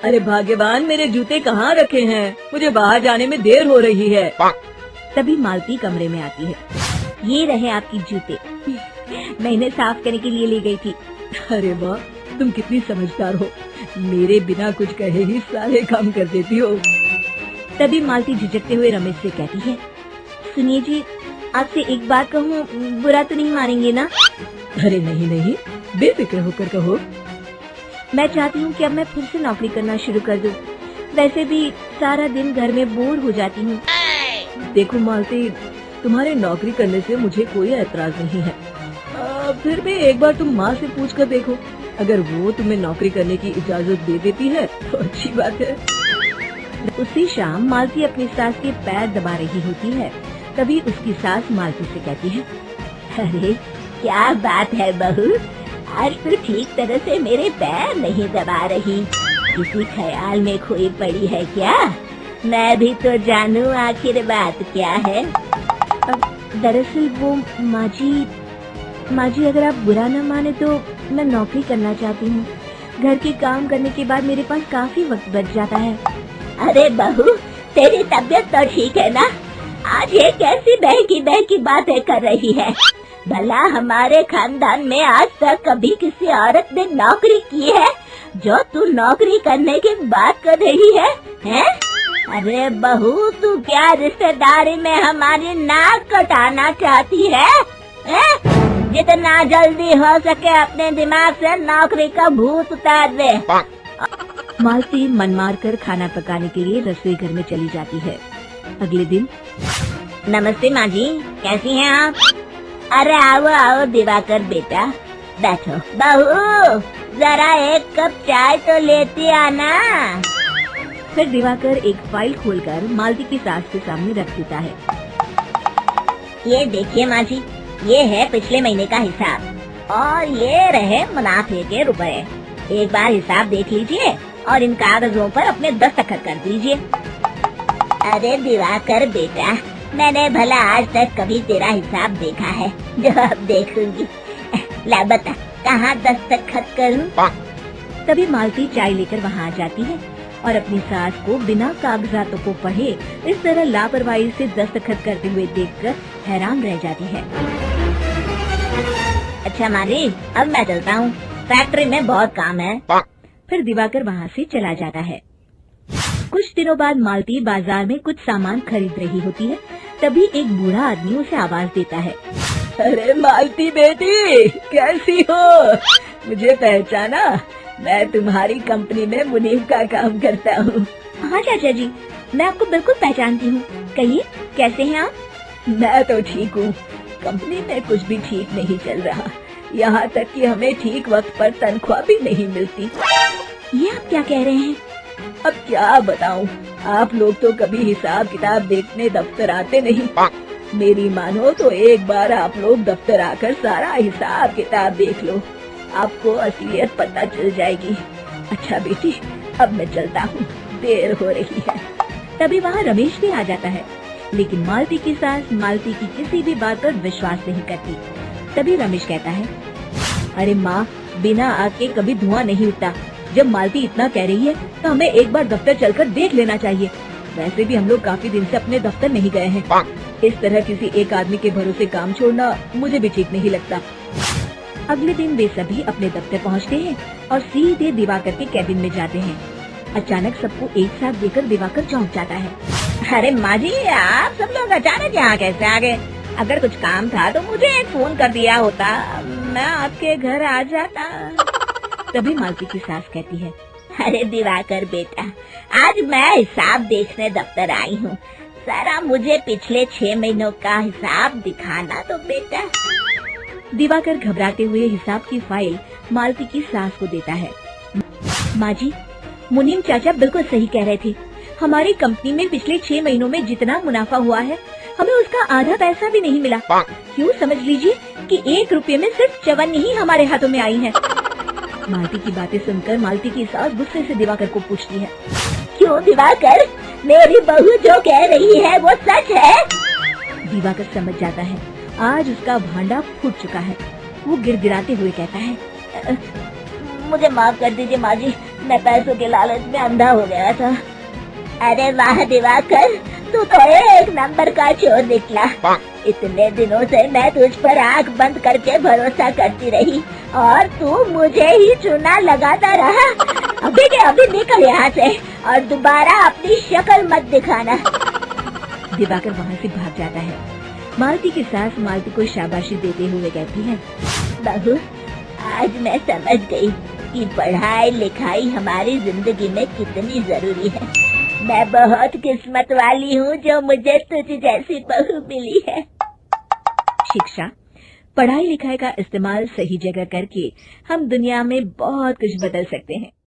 अरे भाग्यवान, मेरे जूते कहाँ रखे हैं? मुझे बाहर जाने में देर हो रही है। तभी मालती कमरे में आती है। ये रहे आपकी जूते, मैं इन्हें साफ करने के लिए ले गई थी। अरे वाह, तुम कितनी समझदार हो, मेरे बिना कुछ कहे ही सारे काम कर देती हो। तभी मालती झिझकते हुए रमेश से कहती है, सुनिए जी, आपसे एक बात कहूँ, बुरा तो नहीं मानेंगे ना? अरे नहीं नहीं, बेफिक्र होकर कहो। मैं चाहती हूँ कि अब मैं फिर से नौकरी करना शुरू कर दूँ। वैसे भी सारा दिन घर में बोर हो जाती हूँ। देखो मालती, तुम्हारे नौकरी करने से मुझे कोई ऐतराज नहीं है। फिर भी एक बार तुम माँ से पूछ कर देखो, अगर वो तुम्हें नौकरी करने की इजाजत दे देती है तो अच्छी बात है। उसी शाम मालती अपनी सास के पैर दबा रही होती है। तभी उसकी सास मालती से कहती है, अरे क्या बात है बहू, आज तो ठीक तरह से मेरे पैर नहीं दबा रही, किसी ख्याल में खोई पड़ी है क्या? मैं भी तो जानूं आखिर बात क्या है। दरअसल वो माँ जी अगर आप बुरा न माने तो मैं नौकरी करना चाहती हूँ। घर के काम करने के बाद मेरे पास काफी वक्त बच जाता है। अरे बहू, तेरी तबीयत तो ठीक है ना? आज ये कैसी बहकी बातें कर रही है? भला हमारे खानदान में आज तक कभी किसी औरत ने नौकरी की है जो तू नौकरी करने की बात कर रही है, हैं? अरे बहू, तू क्या रिश्तेदारी में हमारी नाक कटाना चाहती है? जितना जल्दी हो सके अपने दिमाग से नौकरी का भूत उतार दे। मालती मन मार कर खाना पकाने के लिए रसोई घर में चली जाती है। अगले दिन, नमस्ते माँ जी, कैसी हैं आप? अरे आओ आओ दिवाकर बेटा, बैठो। बहू, जरा एक कप चाय तो लेती आना। फिर दिवाकर एक फाइल खोलकर मालती की सास के सामने रख देता है। ये देखिए माँ जी, ये है पिछले महीने का हिसाब और ये रहे मुनाफे के रुपए। एक बार हिसाब देख लीजिए और इन कागजों पर अपने दस्तखत कर दीजिए। अरे दिवाकर बेटा, मैंने भला आज तक कभी तेरा हिसाब देखा है जो अब देखूंगी? ला बता, कहाँ दस्तखत करूँ? तभी मालती चाय लेकर वहाँ आ जाती है और अपनी सास को बिना कागजातों को पढ़े इस तरह लापरवाही से दस्तखत करते हुए देखकर हैरान रह जाती है। अच्छा माँ जी, अब मैं चलता हूँ, फैक्ट्री में बहुत काम है। फिर दिवाकर वहाँ से चला जाता है। कुछ दिनों बाद मालती बाजार में कुछ सामान खरीद रही होती है। तभी एक बूढ़ा आदमी उसे आवाज देता है, अरे मालती बेटी, कैसी हो? मुझे पहचाना? मैं तुम्हारी कंपनी में मुनीम का काम करता हूँ। हाँ चाचा जी, मैं आपको बिल्कुल पहचानती हूँ। कहिए, कैसे हैं आप? मैं तो ठीक हूँ, कंपनी में कुछ भी ठीक नहीं चल रहा, यहाँ तक कि हमें ठीक वक्त पर तनख्वाह भी नहीं मिलती। ये आप क्या कह रहे हैं? अब क्या बताऊँ, आप लोग तो कभी हिसाब किताब देखने दफ्तर आते नहीं। मेरी मानो तो एक बार आप लोग दफ्तर आकर सारा हिसाब किताब देख लो, आपको असलियत पता चल जाएगी। अच्छा बेटी, अब मैं चलता हूँ, देर हो रही है। तभी वहाँ रमेश भी आ जाता है, लेकिन मालती की सास मालती की किसी भी बात पर विश्वास नहीं करती। तभी रमेश कहता है, अरे माँ, बिना आग के कभी धुआं नहीं उठता। जब मालती इतना कह रही है तो हमें एक बार दफ्तर चलकर देख लेना चाहिए। वैसे भी हम लोग काफी दिन से अपने दफ्तर नहीं गए हैं। इस तरह किसी एक आदमी के भरोसे काम छोड़ना मुझे भी ठीक नहीं लगता। अगले दिन वे सभी अपने दफ्तर पहुंचते हैं और सीधे दिवाकर के कैबिन में जाते हैं। अचानक सबको एक साथ देखकर दिवाकर चौंक जाता है। अरे माँ जी, आप सब लोग अचानक यहाँ कैसे आ गए? अगर कुछ काम था तो मुझे एक फोन कर दिया होता, मैं आपके घर आ जाता। तभी मालती की सास कहती है, अरे दिवाकर बेटा, आज मैं हिसाब देखने दफ्तर आई हूँ, जरा मुझे पिछले 6 महीनों का हिसाब दिखाना तो बेटा। दिवाकर घबराते हुए हिसाब की फाइल मालती की सास को देता है। माँ जी, मुनीम चाचा बिल्कुल सही कह रहे थे। हमारी कंपनी में पिछले 6 महीनों में जितना मुनाफा हुआ है, हमें उसका आधा पैसा भी नहीं मिला। क्यों समझ लीजिए कि 1 रुपये में सिर्फ 54 ही हमारे हाथों में आई है। मालती की बातें सुनकर मालती की सास गुस्से से दिवाकर को पूछती है, क्यों दिवाकर, मेरी बहू जो कह रही है वो सच है? दिवाकर समझ जाता है आज उसका भांडा फूट चुका है। वो गिड़गिड़ाते हुए कहता है, मुझे माफ कर दीजिए माँ जी, मैं पैसों के लालच में अंधा हो गया था। अरे वाह दिवाकर, तू तो एक नंबर का चोर निकला। इतने दिनों से मैं तुझ पर आंख बंद करके भरोसा करती रही और तू मुझे ही चूना लगाता रहा। अभी के अभी निकल यहाँ से और दोबारा अपनी शक्ल मत दिखाना। दिवाकर वहाँ से भाग जाता है। मालती की सास मालती को शाबाशी देते हुए कहती है, बहू, आज मैं समझ गई कि पढ़ाई लिखाई हमारी जिंदगी में कितनी जरूरी है। मैं बहुत किस्मत वाली हूँ जो मुझे तुझ जैसी बहू मिली है। शिक्षा, पढ़ाई लिखाई का इस्तेमाल सही जगह करके हम दुनिया में बहुत कुछ बदल सकते हैं।